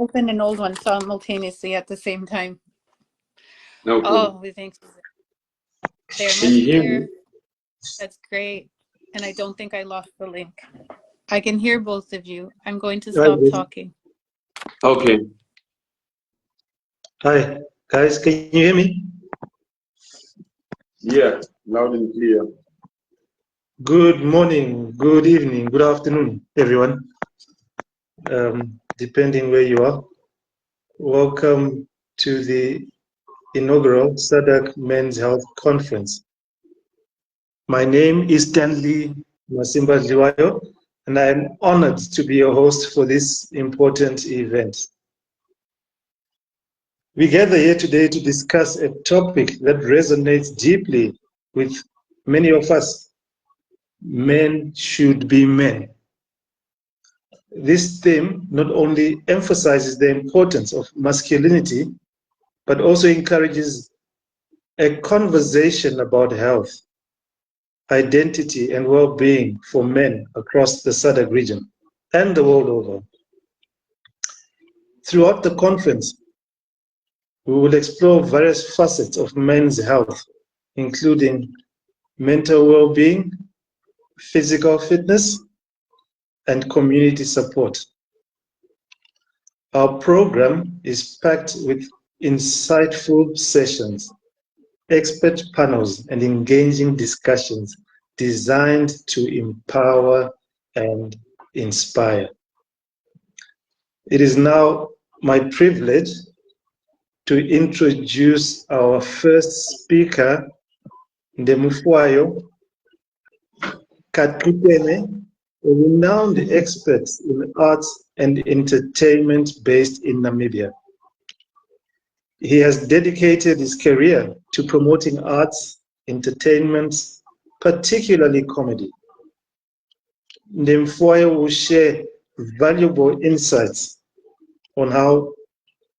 open an old one simultaneously at the same time. No problem. Oh, we think they're Can you hear me? That's great. And I don't think I lost the link. I can hear both of you. I'm going to stop talking. Okay. Hi, guys, can you hear me? Yeah, loud and clear. Good morning, good evening, good afternoon, everyone, depending where you are. Welcome to the inaugural SADC Men's Health Conference. My name is Stanley Masimba Liwayo, and I am honored to be your host for this important event. We gather here today to discuss a topic that resonates deeply with many of us. Men should be men. This theme not only emphasizes the importance of masculinity, but also encourages a conversation about health, identity, and well-being for men across the SADC region and the world over. Throughout the conference, we will explore various facets of men's health, including mental well-being, physical fitness, and community support. Our program is packed with insightful sessions, expert panels, and engaging discussions designed to empower and inspire. It is now my privilege to introduce our first speaker, Ndemufayo, Kaxuxuena, a renowned expert in arts and entertainment based in Namibia. He has dedicated his career to promoting arts, entertainment, particularly comedy. Ndemufayo will share valuable insights on how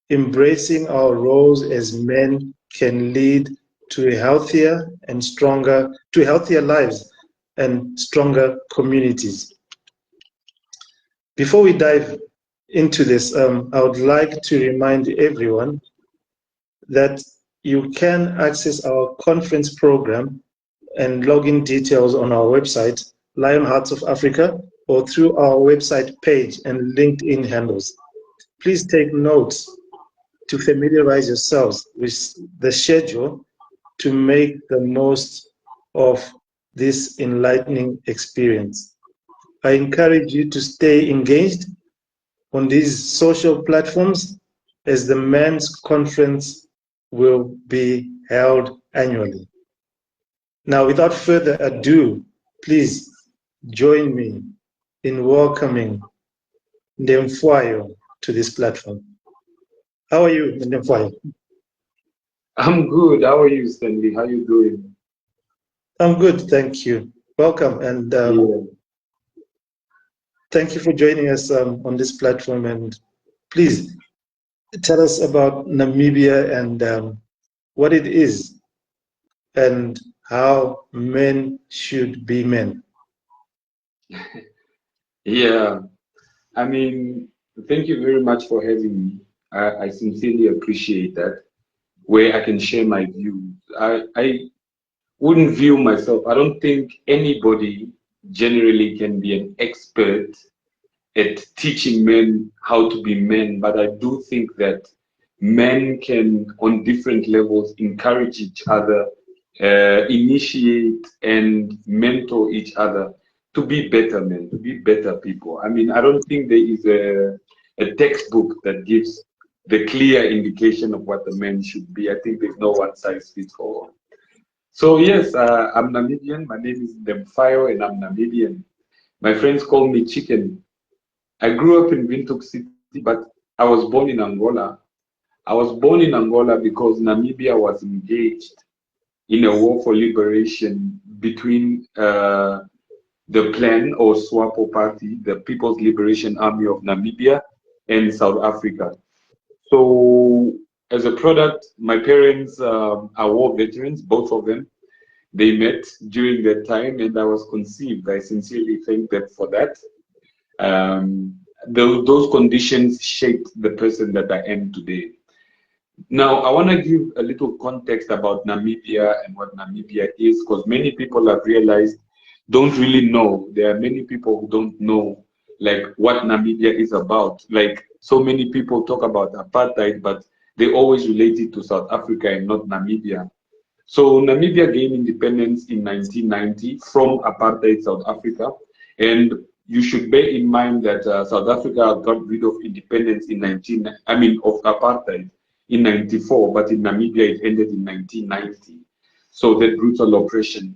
embracing our roles as men can lead to healthier lives and stronger communities. Before we dive into this, I would like to remind everyone that you can access our conference program and login details on our website, Lion Hearts of Africa, or through our website page and LinkedIn handles. Please take notes to familiarize yourselves with the schedule to make the most of this enlightening experience. I encourage you to stay engaged on these social platforms as the men's conference will be held annually. Now, without further ado, please join me in welcoming Ndemufayo to this platform. How are you, Ndemufayo? I'm good. How are you, Stanley? How are you doing? I'm good, thank you. Welcome, and thank you for joining us on this platform. And please tell us about Namibia and what it is and how men should be men. Yeah, I mean, thank you very much for having me. I sincerely appreciate that, where I can share my views. I wouldn't view myself, I don't think anybody generally can be an expert at teaching men how to be men, but I do think that men can, on different levels, encourage each other, initiate and mentor each other to be better men, to be better people. I mean, I don't think there is a textbook that gives the clear indication of what the men should be. I think there's no one size fits all. So yes, I'm Namibian. My name is Ndemufayo and I'm Namibian. My friends call me Chicken. I grew up in Windhoek City, but I was born in Angola. I was born in Angola because Namibia was engaged in a war for liberation between the PLAN or SWAPO party, the People's Liberation Army of Namibia, and South Africa. So as a product, my parents are war veterans, both of them. They met during that time and I was conceived. I sincerely thank them for that. those conditions shaped the person that I am today. Now, I want to give a little context about Namibia and what Namibia is, because many people have realized, don't really know. There are many people who don't know, like, what Namibia is about. Like, so many people talk about apartheid, but they always relate it to South Africa and not Namibia. So Namibia gained independence in 1990 from apartheid South Africa. And you should bear in mind that South Africa got rid of independence in of apartheid in 94, but in Namibia it ended in 1990. So that brutal oppression.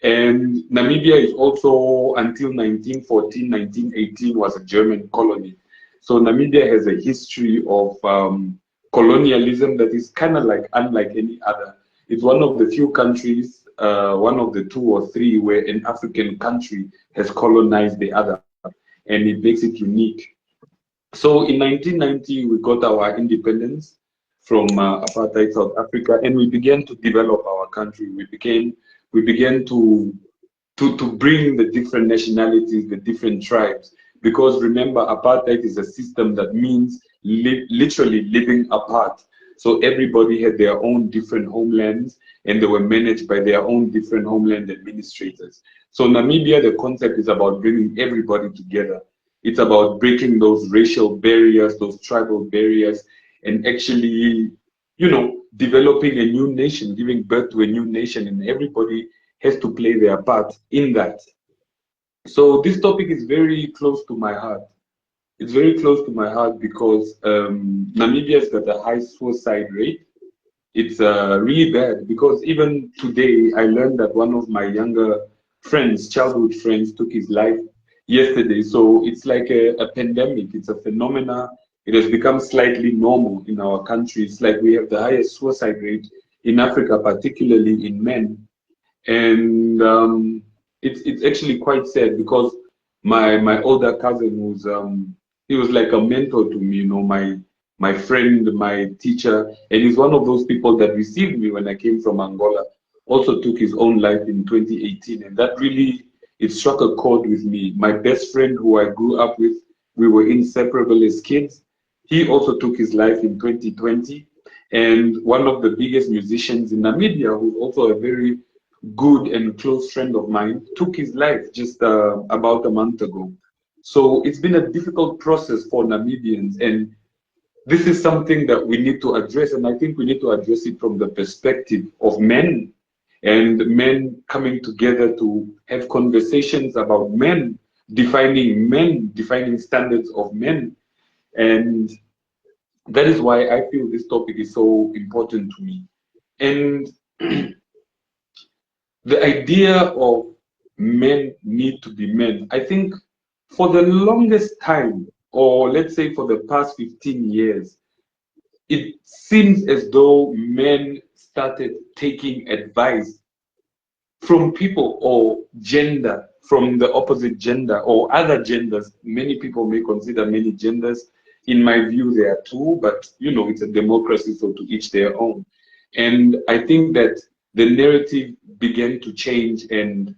And Namibia is also, until 1914, 1918, was a German colony. So Namibia has a history of colonialism that is kind of like unlike any other. It's one of the few countries, one of the 2 or 3, where an African country has colonized the other, and it makes it unique. So in 1990, we got our independence from apartheid South Africa, and we began to develop our country. We began to bring the different nationalities, the different tribes, because remember, apartheid is a system that means literally living apart. So everybody had their own different homelands, and they were managed by their own different homeland administrators. So Namibia, the concept is about bringing everybody together. It's about breaking those racial barriers, those tribal barriers, and actually, you know, developing a new nation, giving birth to a new nation, and everybody has to play their part in that. So this topic is very close to my heart. It's very close to my heart because Namibia's got a high suicide rate. It's really bad because even today I learned that one of my younger friends, childhood friends, took his life yesterday. So it's like a pandemic. It's a phenomena. It has become slightly normal in our country. It's like we have the highest suicide rate in Africa, particularly in men. And it's actually quite sad because my older cousin was he was like a mentor to me, you know, my friend, my teacher, and he's one of those people that received me when I came from Angola. Also took his own life in 2018, and that really, it struck a chord with me. My best friend who I grew up with, we were inseparable as kids. He also took his life in 2020, and one of the biggest musicians in Namibia, who's also a very good and close friend of mine, took his life just about a month ago. So it's been a difficult process for Namibians, and this is something that we need to address, and I think we need to address it from the perspective of men, and men coming together to have conversations about men, defining standards of men. And that is why I feel this topic is so important to me. And the idea of men need to be men, I think for the longest time, or let's say for the past 15 years, it seems as though men started taking advice from people or gender, from the opposite gender or other genders. Many people may consider many genders. In my view, there are 2, but you know, it's a democracy, so to each their own. And I think that the narrative began to change, and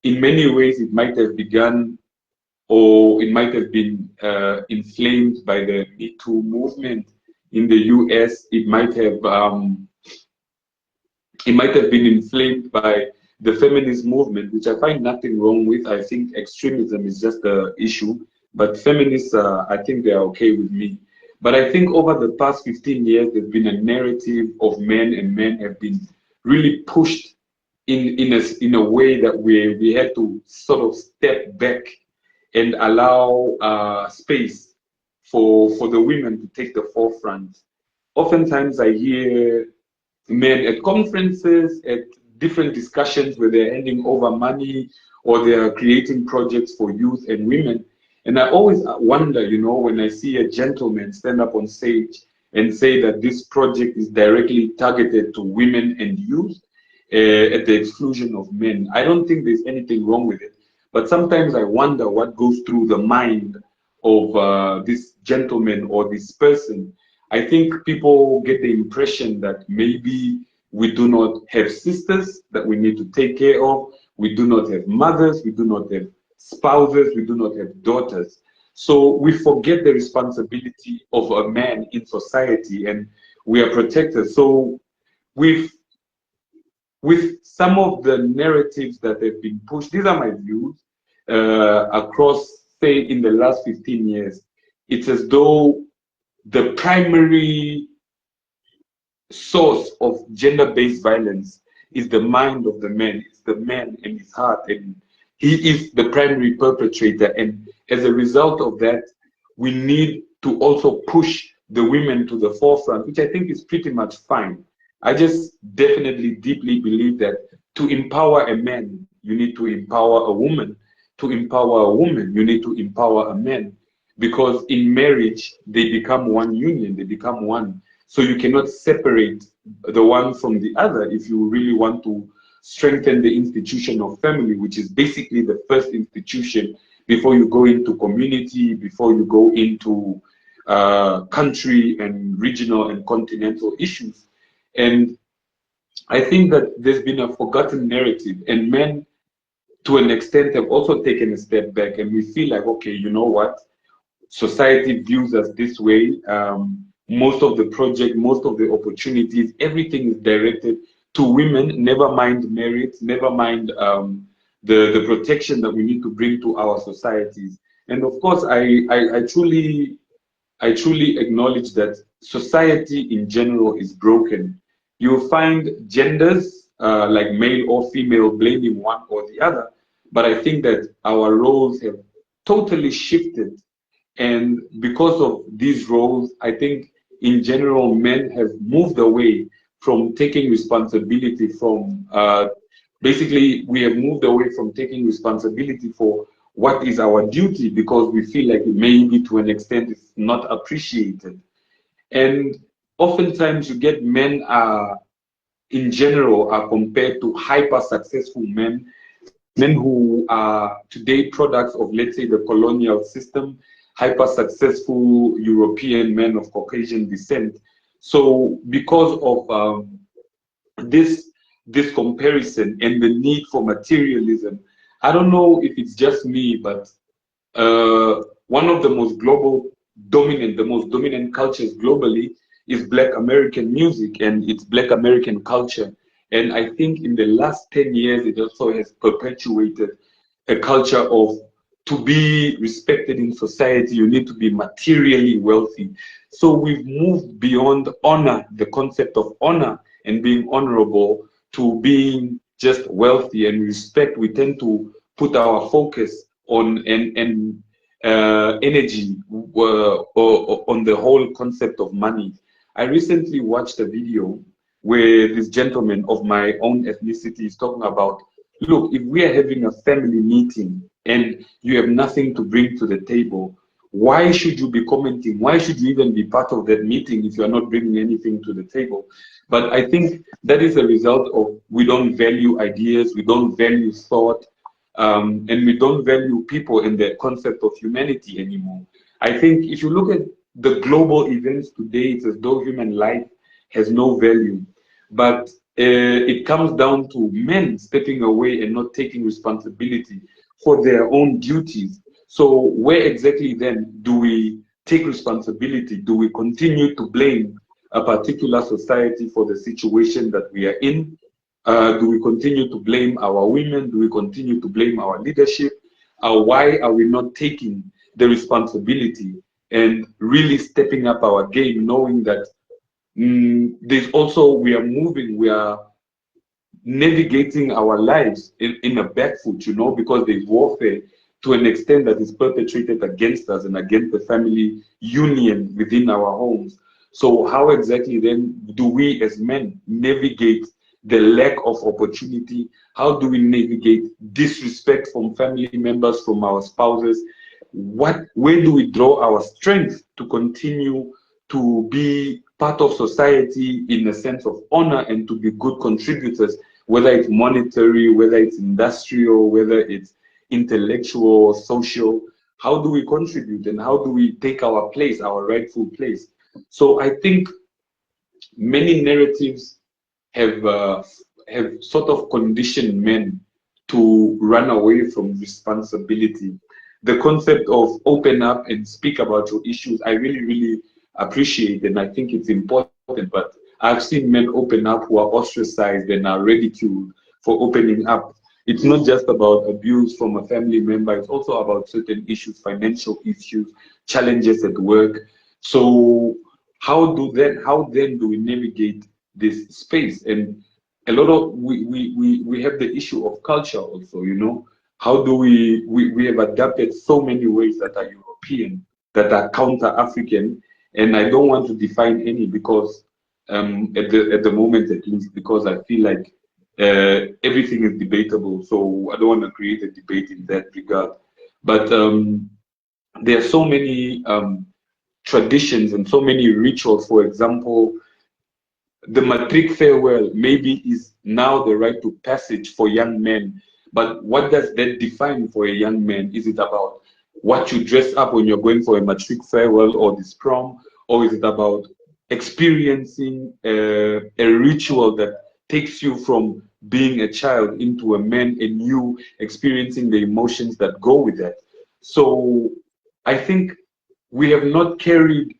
in many ways it might have begun, or it might have been inflamed by the Me Too movement in the US. It might have been inflamed by the feminist movement, which I find nothing wrong with. I think extremism is just an issue, but feminists, I think they're okay with me. But I think over the past 15 years, there's been a narrative of men, and men have been really pushed in a way that we had to sort of step back and allow space for the women to take the forefront. Oftentimes I hear men at conferences, at different discussions where they're handing over money or they're creating projects for youth and women. And I always wonder, you know, when I see a gentleman stand up on stage and say that this project is directly targeted to women and youth at the exclusion of men. I don't think there's anything wrong with it. But sometimes I wonder what goes through the mind of this gentleman or this person. I think people get the impression that maybe we do not have sisters that we need to take care of. We do not have mothers. We do not have spouses. We do not have daughters. So we forget the responsibility of a man in society, and we are protected. So with some of the narratives that have been pushed, these are my views, across, say, in the last 15 years, it's as though the primary source of gender-based violence is the mind of the man. It's the man and his heart, and he is the primary perpetrator. And as a result of that, we need to also push the women to the forefront, which I think is pretty much fine. I just definitely deeply believe that to empower a man, you need to empower a woman. To empower a woman, you need to empower a man. Because in marriage, they become one union, they become one. So you cannot separate the one from the other if you really want to strengthen the institution of family, which is basically the first institution before you go into community, before you go into country and regional and continental issues. And I think that there's been a forgotten narrative, and men, to an extent, have also taken a step back, and we feel like, okay, you know what? Society views us this way. Most of the project, most of the opportunities, everything is directed to women, never mind merit, never mind the protection that we need to bring to our societies. And of course, I truly acknowledge that society in general is broken. You'll find genders, like male or female, blaming one or the other. But I think that our roles have totally shifted. And because of these roles, I think in general, men have moved away from taking responsibility from, basically, we have moved away from taking responsibility for what is our duty, because we feel like maybe to an extent it's not appreciated. And oftentimes you get men in general are compared to hyper successful men who are today products of, let's say, the colonial system, hyper successful European men of Caucasian descent. So because of this comparison and the need for materialism, I don't know if it's just me, but one of the most dominant cultures globally is Black American music, and it's Black American culture. And I think in the last 10 years, it also has perpetuated a culture of, to be respected in society, you need to be materially wealthy. So we've moved beyond honor, the concept of honor and being honorable, to being just wealthy and respect. We tend to put our focus on and energy on the whole concept of money. I recently watched a video where this gentleman of my own ethnicity is talking about, look, if we are having a family meeting and you have nothing to bring to the table, why should you be commenting? Why should you even be part of that meeting if you are not bringing anything to the table? But I think that is a result of, we don't value ideas, we don't value thought, and we don't value people and the concept of humanity anymore. I think if you look at the global events today, it's as though human life has no value. But it comes down to men stepping away and not taking responsibility for their own duties. So where exactly then do we take responsibility? Do we continue to blame a particular society for the situation that we are in? Do we continue to blame our women? Do we continue to blame our leadership? Why are we not taking the responsibility and really stepping up our game, knowing that there's also, we are navigating our lives in a back foot, you know, because there's warfare to an extent that is perpetrated against us and against the family union within our homes. So how exactly then do we as men navigate the lack of opportunity? How do we navigate disrespect from family members, from our spouses? Where do we draw our strength to continue to be part of society in a sense of honor and to be good contributors, whether it's monetary, whether it's industrial, whether it's intellectual, social? How do we contribute and how do we take our place, our rightful place? So I think many narratives have sort of conditioned men to run away from responsibility. the concept of open up and speak about your issues, I really, really appreciate, and I think it's important. But I've seen men open up who are ostracized and are ridiculed for opening up. It's not just about abuse from a family member, it's also about certain issues, financial issues, challenges at work. So how then do we navigate this space? And a lot of we have the issue of culture also, you know. How do we have adapted so many ways that are European, that are counter-African, and I don't want to define any because at the moment at least, because I feel like everything is debatable, so I don't want to create a debate in that regard. But there are so many traditions and so many rituals. For example, the matric farewell maybe is now the rite of passage for young men. But what does that define for a young man? Is it about what you dress up when you're going for a matric farewell or this prom? Or is it about experiencing a ritual that takes you from being a child into a man and you experiencing the emotions that go with that? So I think we have not carried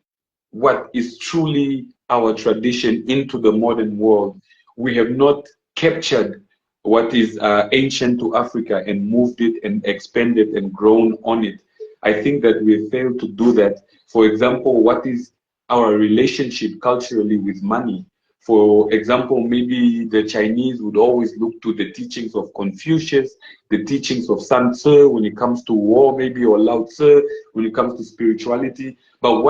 what is truly our tradition into the modern world. We have not captured what is ancient to Africa and moved it and expanded and grown on it. I think that we have failed to do that. For example, what is our relationship culturally with money? For example, maybe the Chinese would always look to the teachings of Confucius, the teachings of Sun Tzu when it comes to war, maybe, or Lao Tzu when it comes to spirituality. But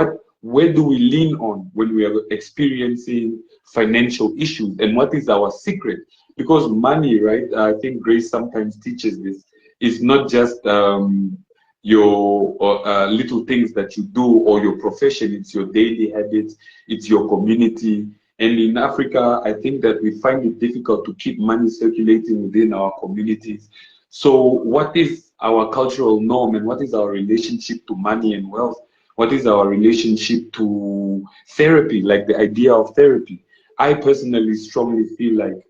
where do we lean on when we are experiencing financial issues? And what is our secret? Because money, right, I think Grace sometimes teaches this, is not just your little things that you do or your profession, it's your daily habits, it's your community. And in Africa, I think that we find it difficult to keep money circulating within our communities. So what is our cultural norm and what is our relationship to money and wealth? What is our relationship to therapy, like the idea of therapy? I personally strongly feel like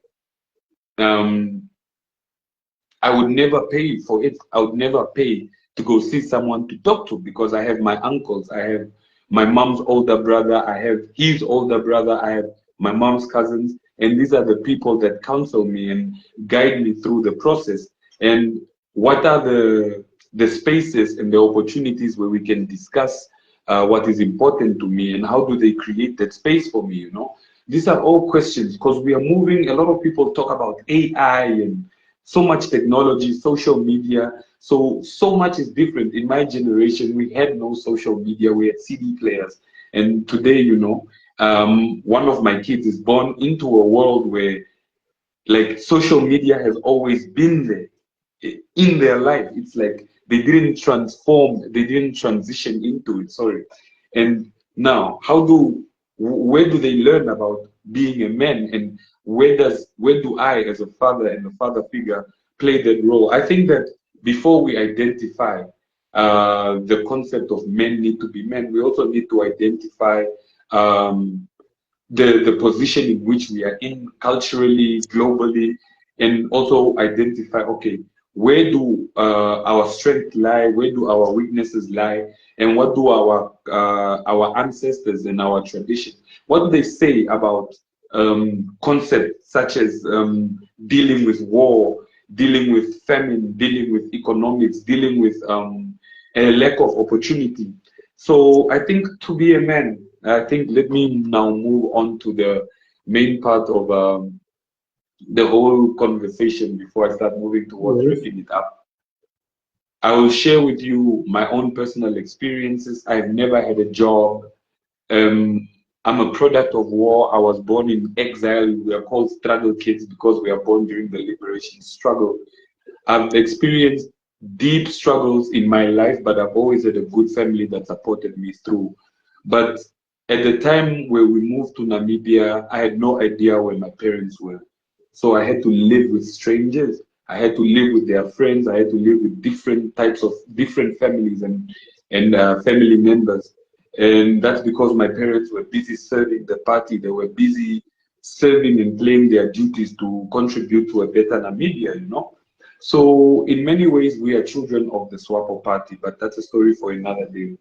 I would never pay for it. I would never pay to go see someone to talk to because I have my uncles, I have my mom's older brother, I have his older brother, I have my mom's cousins, and these are the people that counsel me and guide me through the process. And what are the spaces and the opportunities where we can discuss what is important to me and how do they create that space for me, you know? These are all questions because we are moving. A lot of people talk about AI and so much technology, social media. So much is different. In my generation, we had no social media. We had CD players. And today, you know, one of my kids is born into a world where like social media has always been there in their life. It's like they didn't transform, they didn't transition into it, sorry. And now, where do they learn about being a man, and where do I, as a father and a father figure, play that role? I think that before we identify the concept of men need to be men, we also need to identify the position in which we are in culturally, globally, and also identify, okay, where do our strengths lie, where do our weaknesses lie, and what do our ancestors and our traditions, what do they say about concepts such as dealing with war, dealing with famine, dealing with economics, dealing with a lack of opportunity. So I think to be a man, I think let me now move on to the main part of the whole conversation before I start moving towards wrapping it up. I will share with you my own personal experiences. I've never had a job. I'm a product of war. I was born in exile. We are called struggle kids because we are born during the liberation struggle. I've experienced deep struggles in my life, but I've always had a good family that supported me through. But at the time where we moved to Namibia, I had no idea where my parents were. So I had to live with strangers. I had to live with their friends. I had to live with different types of different families and family members. And that's because my parents were busy serving the party. They were busy serving and playing their duties to contribute to a better Namibia, you know. So in many ways, we are children of the SWAPO party, but that's a story for another day.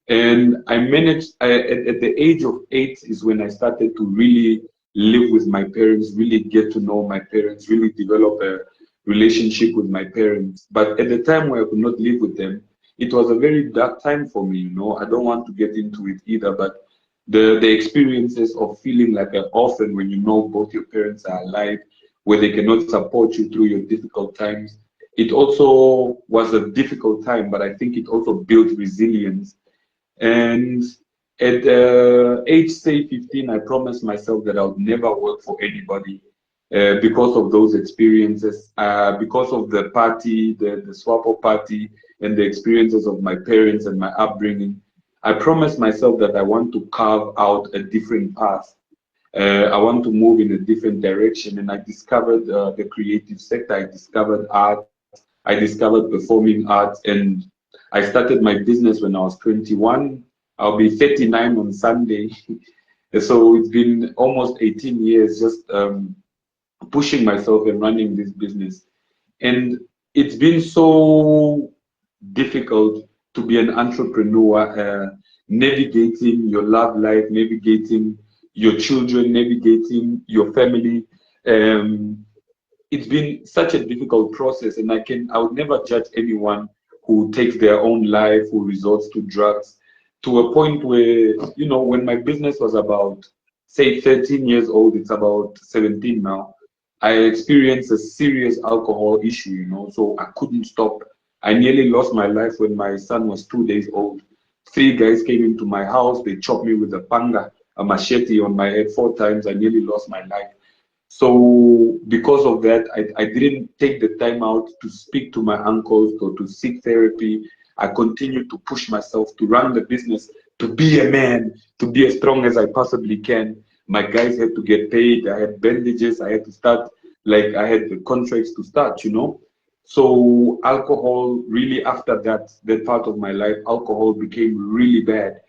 And I managed, at the age of 8 is when I started to really live with my parents, really get to know my parents, really develop a relationship with my parents. But at the time where I could not live with them, it was a very dark time for me, you know. I don't want to get into it either, but the experiences of feeling like an orphan when you know both your parents are alive, where they cannot support you through your difficult times, it also was a difficult time, but I think it also built resilience. And at age, say 15, I promised myself that I would never work for anybody because of those experiences, because of the party, the SWAPO party, and the experiences of my parents and my upbringing. I promised myself that I want to carve out a different path. I want to move in a different direction, and I discovered the creative sector. I discovered art. I discovered performing arts, and I started my business when I was 21. I'll be 39 on Sunday. So it's been almost 18 years just pushing myself and running this business. And it's been so difficult to be an entrepreneur, navigating your love life, navigating your children, navigating your family. It's been such a difficult process, and I would never judge anyone who takes their own life, who resorts to drugs, to a point where, you know, when my business was about, say, 13 years old, it's about 17 now, I experienced a serious alcohol issue, you know, so I couldn't stop. I nearly lost my life when my son was 2 days old. 3 guys came into my house, they chopped me with a panga, a machete on my head 4 times. I nearly lost my life. So because of that, I didn't take the time out to speak to my uncles or to seek therapy. I continued to push myself to run the business, to be a man, to be as strong as I possibly can. My guys had to get paid. I had bandages. I had to start, like I had the contracts to start, you know. So alcohol, really after that part of my life, alcohol became really bad.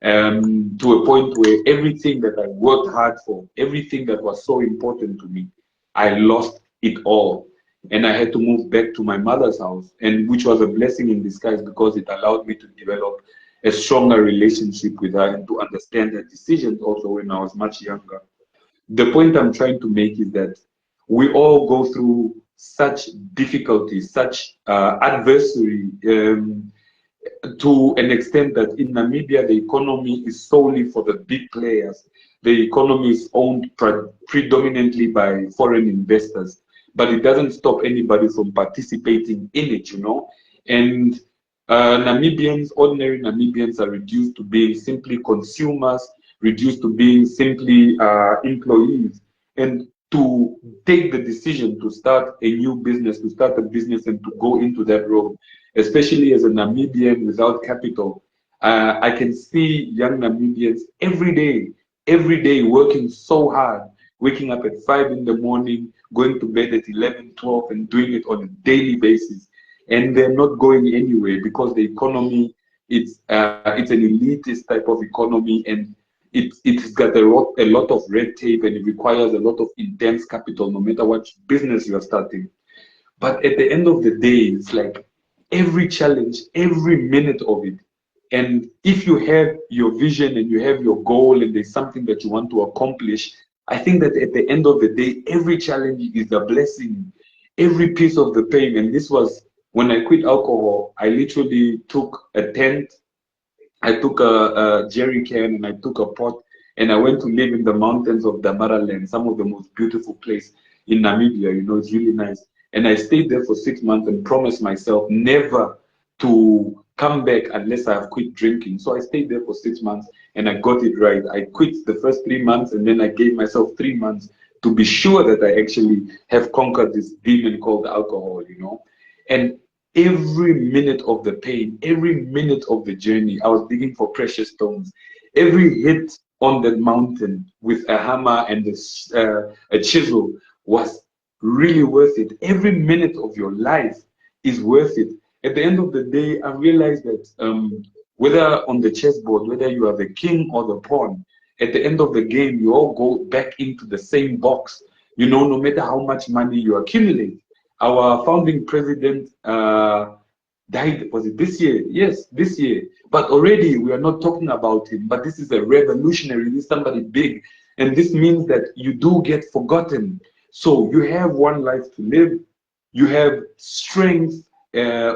To a point where everything that I worked hard for, everything that was so important to me, I lost it all. And I had to move back to my mother's house, and which was a blessing in disguise because it allowed me to develop a stronger relationship with her and to understand her decisions also when I was much younger. The point I'm trying to make is that we all go through such difficulties, such adversity, to an extent that in Namibia, the economy is solely for the big players. The economy is owned predominantly by foreign investors, but it doesn't stop anybody from participating in it, you know. And Namibians, ordinary Namibians, are reduced to being simply consumers, reduced to being simply employees. And to take the decision to start a new business, to start a business and to go into that road, especially as a Namibian without capital, I can see young Namibians every day working so hard, waking up at 5 in the morning, going to bed at 11, 12, and doing it on a daily basis. And they're not going anywhere because the economy, it's an elitist type of economy, and it's got a lot of red tape, and it requires a lot of intense capital no matter what business you're starting. But at the end of the day, it's like every challenge, every minute of it. And if you have your vision and you have your goal and there's something that you want to accomplish, I think that at the end of the day, every challenge is a blessing, every piece of the pain. And this was when I quit alcohol. I literally took a tent, I took a jerry can, and I took a pot, and I went to live in the mountains of Damaraland, some of the most beautiful place in Namibia. You know, it's really nice. And I stayed there for 6 months and promised myself never to come back unless I have quit drinking. So I stayed there for 6 months, and I got it right. I quit the first 3 months, and then I gave myself 3 months to be sure that I actually have conquered this demon called alcohol, you know. And every minute of the pain, every minute of the journey, I was digging for precious stones. Every hit on that mountain with a hammer and a chisel was really worth it. Every minute of your life is worth it. At the end of the day, I realized that whether on the chessboard, whether you are the king or the pawn, at the end of the game, you all go back into the same box. You know, no matter how much money you accumulate, Our founding president died, was it this year? Yes, this year. But already we are not talking about him. But this is a revolutionary, this is somebody big. And this means that you do get forgotten. So you have one life to live. You have strength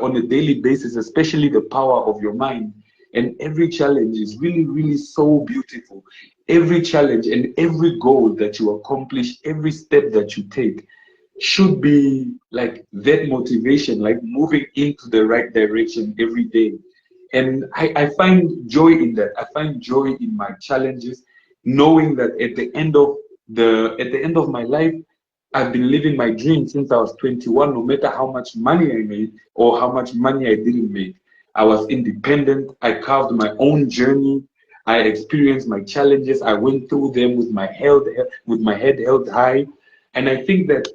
on a daily basis, especially the power of your mind. And every challenge is really, really so beautiful. Every challenge and every goal that you accomplish, every step that you take should be like that motivation, like moving into the right direction every day. And I find joy in that. I find joy in my challenges, knowing that at the end of my life, I've been living my dream since I was 21, no matter how much money I made or how much money I didn't make. I was independent. I carved my own journey. I experienced my challenges. I went through them with my head held high. And I think that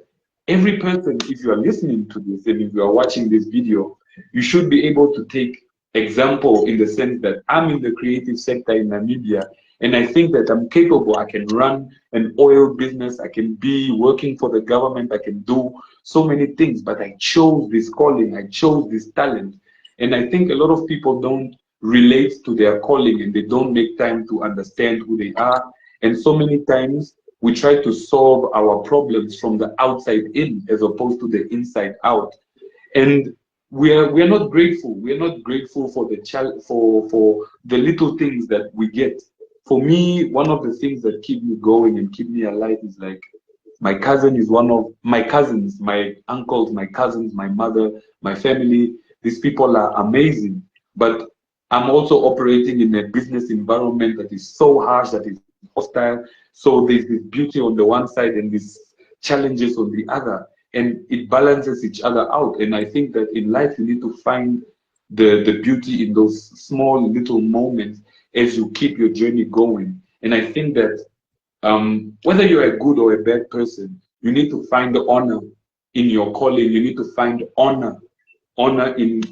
every person, if you are listening to this and if you are watching this video, you should be able to take example in the sense that I'm in the creative sector in Namibia, and I think that I'm capable. I can run an oil business. I can be working for the government. I can do so many things, but I chose this calling. I chose this talent. And I think a lot of people don't relate to their calling and they don't make time to understand who they are. And so many times we try to solve our problems from the outside in as opposed to the inside out. And we're not grateful. We're not grateful for the for the little things that we get. For me, one of the things that keep me going and keep me alive is like my cousin is one of my cousins, my uncles, my cousins, my mother, my family. These people are amazing. But I'm also operating in a business environment that is so harsh, that is hostile. So there's this beauty on the one side and these challenges on the other. And it balances each other out. And I think that in life, you need to find the beauty in those small little moments as you keep your journey going. And I think that whether you're a good or a bad person, you need to find the honor in your calling. You need to find honor in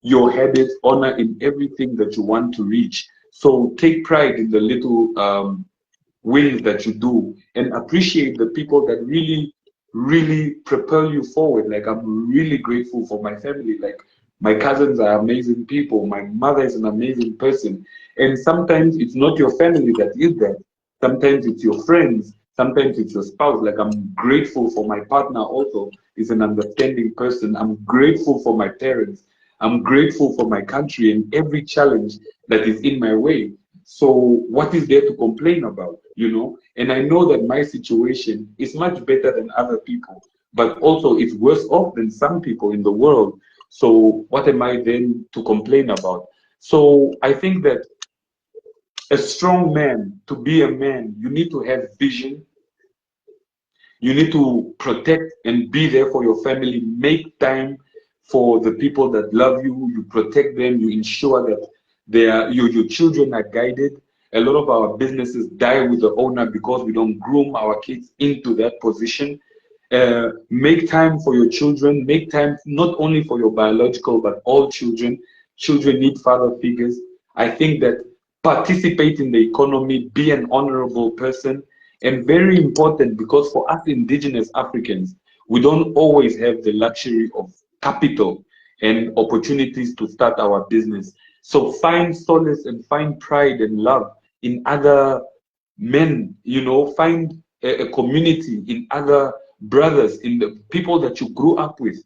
your habits, honor in everything that you want to reach. So take pride in the little wins that you do and appreciate the people that really propel you forward. Like, I'm really grateful for my family. Like, my cousins are amazing people. My mother is an amazing person. And sometimes it's not your family that is that. Sometimes it's your friends. Sometimes it's your spouse. Like, I'm grateful for my partner also. Is an understanding person. I'm grateful for my parents. I'm grateful for my country and every challenge that is in my way. So what is there to complain about, you know? And I know that my situation is much better than other people, but also it's worse off than some people in the world. So what am I then to complain about? So I think that a strong man, to be a man, you need to have vision. You need to protect and be there for your family. Make time for the people that love you. You protect them. You ensure that your children are guided. A lot of our businesses die with the owner because we don't groom our kids into that position. Make time for your children. Make time not only for your biological, but all children. Children need father figures. I think that participate in the economy, be an honorable person, and very important, because for us indigenous Africans, we don't always have the luxury of capital and opportunities to start our business. So find solace and find pride and love in other men, you know, find a community in other brothers, in the people that you grew up with,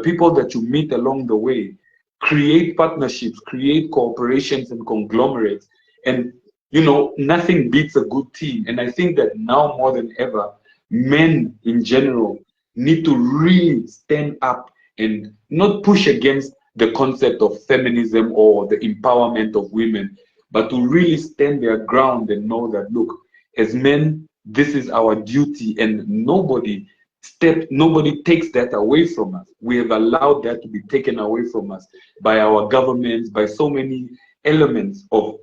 people that you meet along the way. Create partnerships, create cooperations and conglomerates. And, you know, nothing beats a good team. And I think that now more than ever, men in general need to really stand up and not push against the concept of feminism or the empowerment of women, but to really stand their ground and know that, look, as men, this is our duty, and nobody takes that away from us. We have allowed that to be taken away from us by our governments, by so many elements of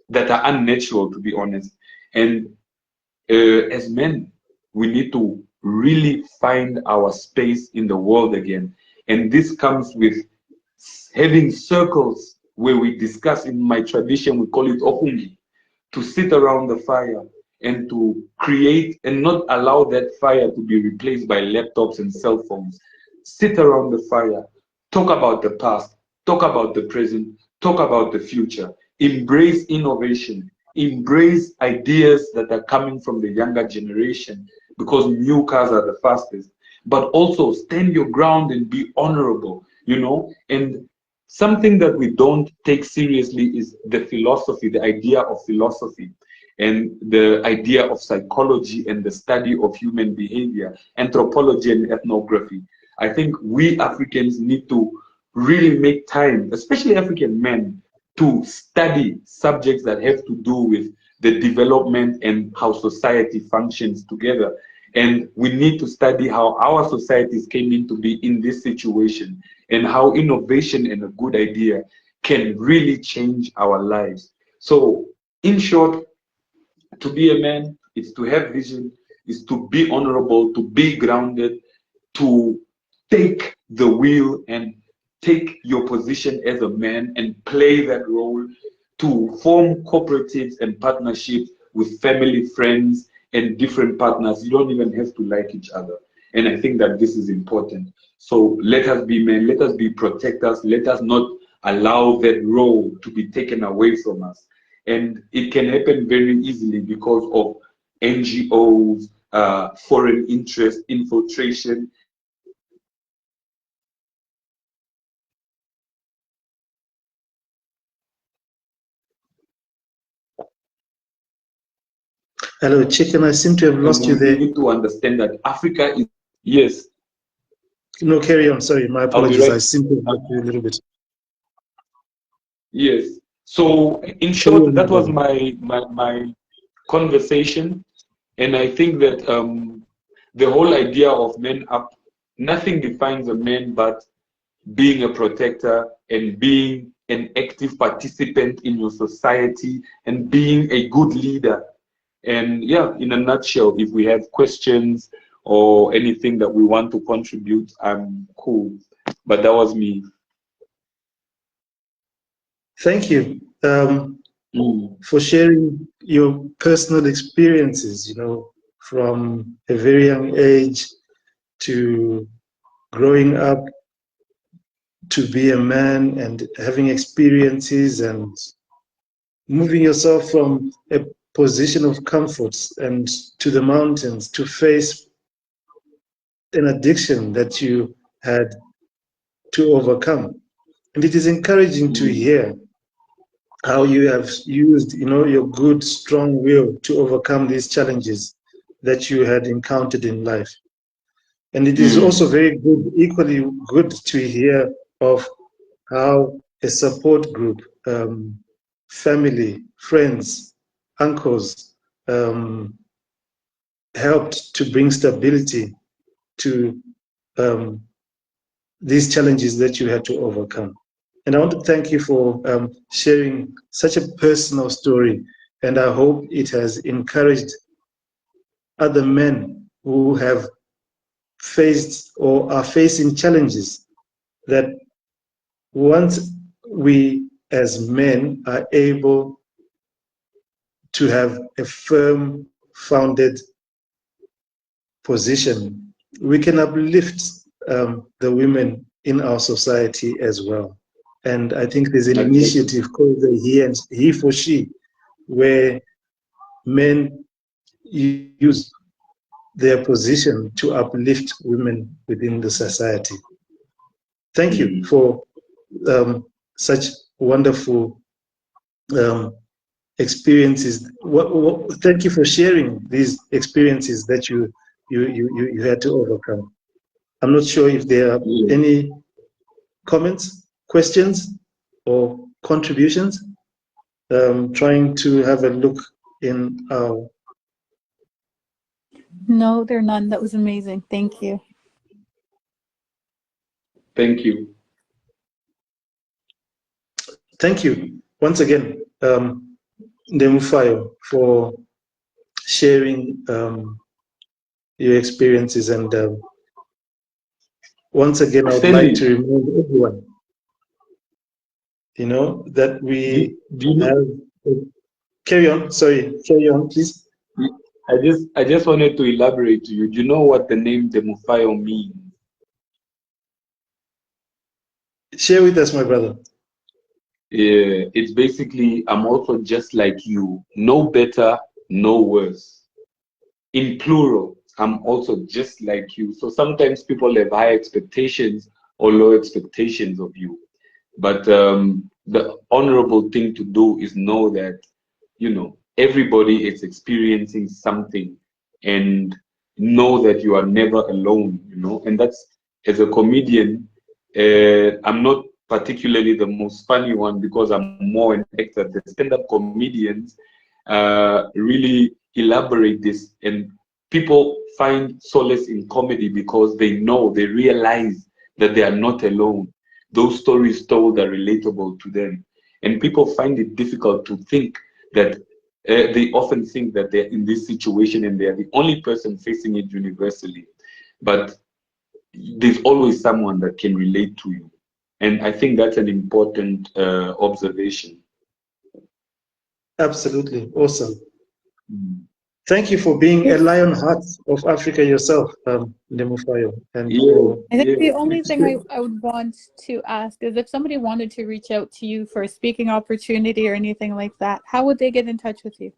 that are unnatural, to be honest. And as men, we need to really find our space in the world again. And this comes with having circles where we discuss. In my tradition, we call it okungi, to sit around the fire and to create and not allow that fire to be replaced by laptops and cell phones. Sit around the fire, talk about the past, talk about the present, talk about the future, embrace innovation, embrace ideas that are coming from the younger generation, because new cars are the fastest, but also stand your ground and be honorable, you know. And something that we don't take seriously is the philosophy, the idea of philosophy, and the idea of psychology and the study of human behavior, anthropology and ethnography. I think we Africans need to really make time, especially African men, to study subjects that have to do with the development and how society functions together. And we need to study how our societies came into be in this situation, and how innovation and a good idea can really change our lives. So, in short, to be a man is to have vision, is to be honorable, to be grounded, to take the wheel and take your position as a man and play that role, to form cooperatives and partnerships with family, friends, and different partners. You don't even have to like each other. And I think that this is important. So let us be men, let us be protectors, let us not allow that role to be taken away from us. And it can happen very easily because of NGOs, foreign interest, infiltration. Hello, Chicken. I seem to have lost you And there. we need to understand that Africa is, yes. No, carry on. Sorry, my I'll be apologies. right. I seem to have lost you a little bit. Yes. So in short, that was my conversation, and I think that the whole idea of men up, nothing defines a man but being a protector and being an active participant in your society and being a good leader. And yeah, in a nutshell, if we have questions or anything that we want to contribute, I'm cool. But that was me. Thank you Mm. for sharing your personal experiences, you know, from a very young age to growing up to be a man and having experiences and moving yourself from a position of comfort and to the mountains to face an addiction that you had to overcome. And it is encouraging to hear how you have used, you know, your good, strong will to overcome these challenges that you had encountered in life. And it is also very good, equally good to hear of how a support group, family, friends, uncles, helped to bring stability to these challenges that you had to overcome. And I want to thank you for sharing such a personal story. And I hope it has encouraged other men who have faced or are facing challenges, that once we as men are able to have a firm founded position, we can uplift the women in our society as well. And I think there's an initiative called the He for She, where men use their position to uplift women within the society. Thank you for such wonderful experiences. Thank you for sharing these experiences that you had to overcome. I'm not sure if there are any comments, questions, or contributions. Trying to have a look in our... No, there are none. That was amazing. Thank you. Thank you. Thank you once again, Ndemufayo, for sharing your experiences. And once again, I would like to remind everyone, you know, that we have... Carry on. Sorry, carry on, please. I just wanted to elaborate to you. Do you know what the name Ndemufayo means? Share with us, my brother. It's basically, I'm also just like you, no better, no worse. In plural, I'm also just like you. So sometimes people have high expectations or low expectations of you. But the honorable thing to do is know that, you know, everybody is experiencing something, and know that you are never alone, you know. And that's, as a comedian, I'm not particularly the most funny one because I'm more an actor. The stand-up comedians really elaborate this, and people find solace in comedy because they know, they realize that they are not alone. Those stories told are relatable to them, and people find it difficult to think that they often think that they're in this situation and they're the only person facing it universally. But there's always someone that can relate to you. And I think that's an important observation. Absolutely. Awesome. Mm. Thank you for being a lion heart of Africa yourself, Ndemufayo. And Yeah, I think the yeah. only thing I would want to ask is if somebody wanted to reach out to you for a speaking opportunity or anything like that, how would they get in touch with you?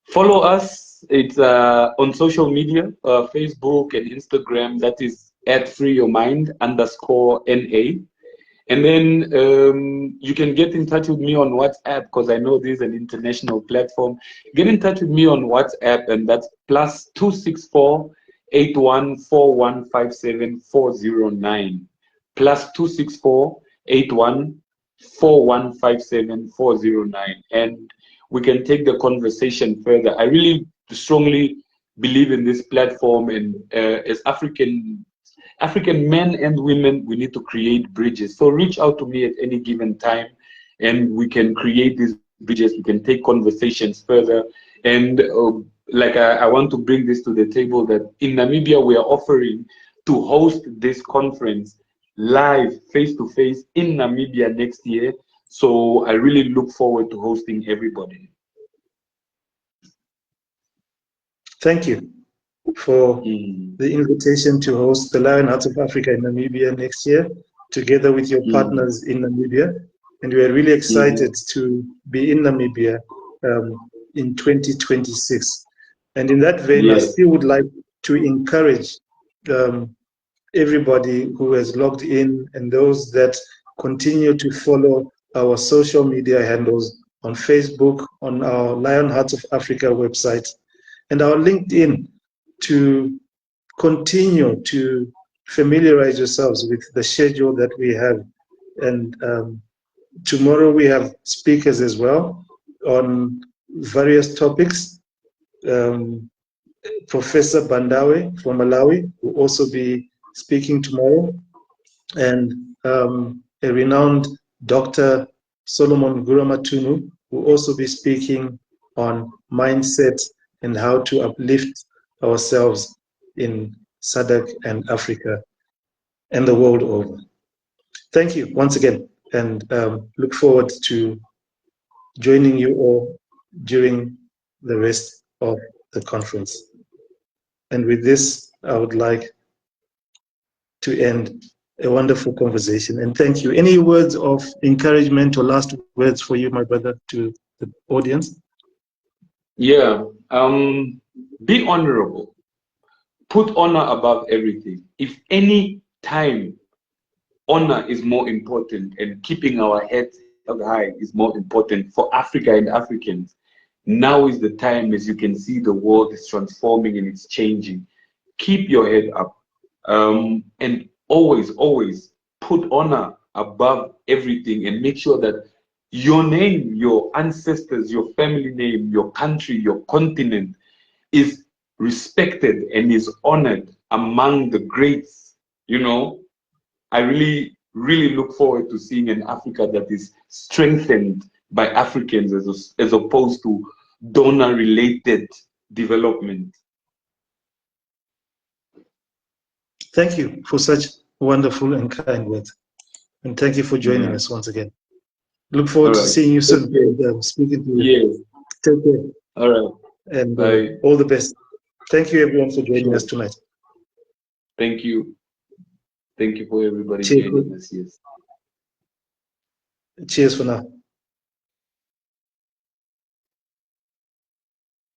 Follow us. It's on social media, Facebook and Instagram. That is @freeyourmind_NA. And then you can get in touch with me on WhatsApp, because I know this is an international platform. Get in touch with me on WhatsApp, and that's +264 814157 409. +264 814157 409. And we can take the conversation further. I really strongly believe in this platform, and as African men and women, we need to create bridges. So reach out to me at any given time, and we can create these bridges. We can take conversations further. And like I want to bring this to the table, that in Namibia, we are offering to host this conference live, face-to-face in Namibia next year. So I really look forward to hosting everybody. thank you for the invitation to host the Lion Hearts of Africa in Namibia next year, together with your partners in Namibia. And we are really excited to be in Namibia in 2026. And in that vein, I still would like to encourage everybody who has logged in and those that continue to follow our social media handles on Facebook, on our Lion Hearts of Africa website, and our LinkedIn, to continue to familiarize yourselves with the schedule that we have. And tomorrow we have speakers as well on various topics. Professor Bandawe from Malawi will also be speaking tomorrow, and a renowned Dr. Solomon Guramatunu will also be speaking on mindset and how to uplift ourselves in SADC and Africa and the world over. Thank you once again, and look forward to joining you all during the rest of the conference. And with this, I would like to end a wonderful conversation, and thank you. Any words of encouragement or last words for you, my brother, to the audience? Yeah, be honorable. Put honor above everything. If any time honor is more important and keeping our heads held high is more important for Africa and Africans, now is the time. As you can see, the world is transforming and it's changing. Keep your head up, and always put honor above everything, and make sure that your name, your ancestors, your family name, your country, your continent is respected and is honored among the greats. You know, I really look forward to seeing an Africa that is strengthened by Africans as opposed to donor-related development. Thank you for such wonderful and kind words. And thank you for joining us once again. Look forward to seeing you soon and speaking to you. Yes. Take care. All right. And Bye. all the best. Thank you, everyone, for joining Sure. us tonight. Thank you. Thank you for everybody Cheers. joining us. Yes. Cheers for now.